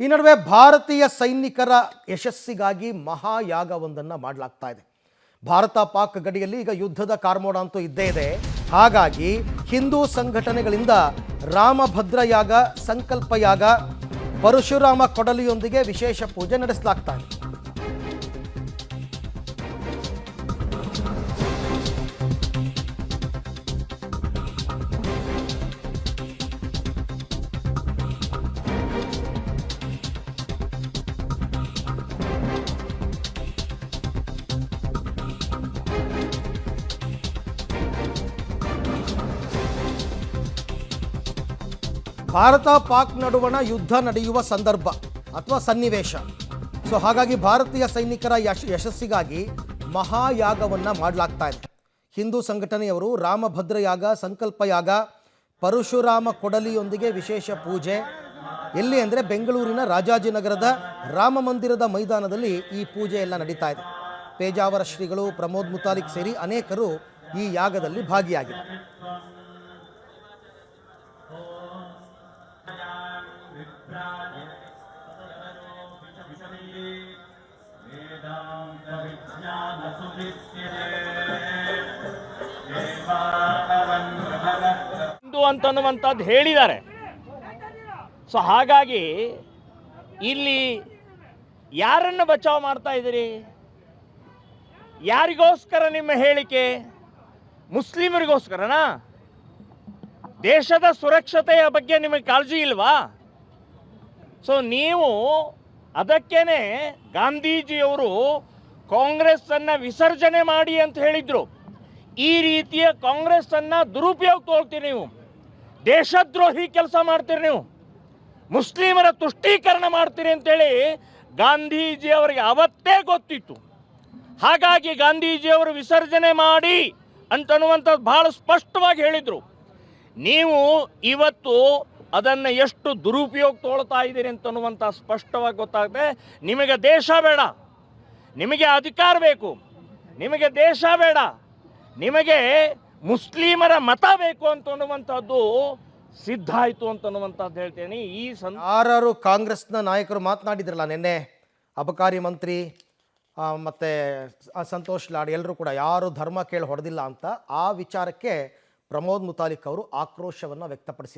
ಈ ನಡುವೆ ಭಾರತೀಯ ಸೈನಿಕರ ಯಶಸ್ಸಿಗಾಗಿ ಮಹಾಯಾಗವೊಂದನ್ನು ಮಾಡಲಾಗ್ತಾ ಇದೆ. ಭಾರತ ಪಾಕ್ ಗಡಿಯಲ್ಲಿ ಈಗ ಯುದ್ಧದ ಕಾರ್ಮೋಡ ಅಂತೂ ಇದ್ದೇ ಇದೆ. ಹಾಗಾಗಿ ಹಿಂದೂ ಸಂಘಟನೆಗಳಿಂದ ರಾಮಭದ್ರ ಯಾಗ, ಸಂಕಲ್ಪ ಯಾಗ, ಪರಶುರಾಮ ಕೊಡಲಿಯೊಂದಿಗೆ ವಿಶೇಷ ಪೂಜೆ ನಡೆಸಲಾಗ್ತಾ ಇದೆ. ಭಾರತ ಪಾಕ್ ನಡುವಣ ಯುದ್ಧ ನಡೆಯುವ ಸಂದರ್ಭ ಅಥವಾ ಸನ್ನಿವೇಶ. ಹಾಗಾಗಿ ಭಾರತೀಯ ಸೈನಿಕರ ಯಶಸ್ಸಿಗಾಗಿ ಮಹಾಯಾಗವನ್ನು ಮಾಡಲಾಗ್ತಾ ಇದೆ. ಹಿಂದೂ ಸಂಘಟನೆಯವರು ರಾಮಭದ್ರ ಯಾಗ, ಸಂಕಲ್ಪ ಯಾಗ, ಪರಶುರಾಮ ಕೊಡಲಿಯೊಂದಿಗೆ ವಿಶೇಷ ಪೂಜೆ. ಎಲ್ಲಿ ಅಂದರೆ ಬೆಂಗಳೂರಿನ ರಾಜಾಜಿನಗರದ ರಾಮ ಮಂದಿರದ ಮೈದಾನದಲ್ಲಿ ಈ ಪೂಜೆ ಎಲ್ಲ ನಡೀತಾ ಇದೆ. ಪೇಜಾವರ ಶ್ರೀಗಳು, ಪ್ರಮೋದ್ ಮುತಾಲಿಕ್ ಸೇರಿ ಅನೇಕರು ಈ ಯಾಗದಲ್ಲಿ ಭಾಗಿಯಾಗಿದ್ದಾರೆ. ಅಂತನ್ನುವಂಥದ್ದು ಹೇಳಿದ್ದಾರೆ. ಹಾಗಾಗಿ ಇಲ್ಲಿ ಯಾರನ್ನು ಬಚಾವ್ ಮಾಡ್ತಾ ಇದ್ದೀರಿ? ಯಾರಿಗೋಸ್ಕರ ನಿಮ್ಮ ಹೇಳಿಕೆ? ಮುಸ್ಲಿಮರಿಗೋಸ್ಕರನಾ? ದೇಶದ ಸುರಕ್ಷತೆಯ ಬಗ್ಗೆ ನಿಮಗೆ ಕಾಳಜಿ ಇಲ್ವಾ? ನೀವು ಅದಕ್ಕೇನೆ ಗಾಂಧೀಜಿಯವರು ಕಾಂಗ್ರೆಸ್ ಅನ್ನ ವಿಸರ್ಜನೆ ಮಾಡಿ ಅಂತ ಹೇಳಿದ್ರು. ಈ ರೀತಿಯ ಕಾಂಗ್ರೆಸ್ ಅನ್ನ ದುರುಪಯೋಗ ತಗೊಳ್ತೀರಿ ನೀವು, ದೇಶದ್ರೋಹಿ ಕೆಲಸ ಮಾಡ್ತೀರಿ ನೀವು, ಮುಸ್ಲಿಮರ ತುಷ್ಟೀಕರಣ ಮಾಡ್ತೀರಿ ಅಂತೇಳಿ ಗಾಂಧೀಜಿಯವರಿಗೆ ಅವತ್ತೇ ಗೊತ್ತಿತ್ತು. ಹಾಗಾಗಿ ಗಾಂಧೀಜಿಯವರು ವಿಸರ್ಜನೆ ಮಾಡಿ ಅಂತನ್ನುವಂಥದ್ದು ಬಹಳ ಸ್ಪಷ್ಟವಾಗಿ ಹೇಳಿದರು. ನೀವು ಇವತ್ತು ಅದನ್ನು ಎಷ್ಟು ದುರುಪಯೋಗ ತಗೊಳ್ತಾ ಇದ್ದೀರಿ ಅಂತನ್ನುವಂಥ ಸ್ಪಷ್ಟವಾಗಿ ಗೊತ್ತಾಗುತ್ತೆ. ನಿಮಗೆ ದೇಶ ಬೇಡ, ನಿಮಗೆ ಅಧಿಕಾರ ಬೇಕು, ನಿಮಗೆ ದೇಶ ಬೇಡ, ನಿಮಗೆ ಮುಸ್ಲಿಮರ ಮತ ಬೇಕು ಅಂತನ್ನುವಂಥದ್ದು ಸಿದ್ಧ ಆಯಿತು ಅಂತನ್ನುವಂಥದ್ದು ಹೇಳ್ತೇನೆ. ಯಾರು ಕಾಂಗ್ರೆಸ್ನ ನಾಯಕರು ಮಾತನಾಡಿದ್ರಲ್ಲ ನಿನ್ನೆ, ಅಬಕಾರಿ ಮಂತ್ರಿ ಮತ್ತು ಸಂತೋಷ್ ಲಾಡ್ ಎಲ್ಲರೂ ಕೂಡ ಯಾರು ಧರ್ಮ ಕೇಳಿ ಹೊಡೆದಿಲ್ಲ ಅಂತ, ಆ ವಿಚಾರಕ್ಕೆ ಪ್ರಮೋದ್ ಮುತಾಲಿಕ್ ಅವರು ಆಕ್ರೋಶವನ್ನು ವ್ಯಕ್ತಪಡಿಸಿದರು.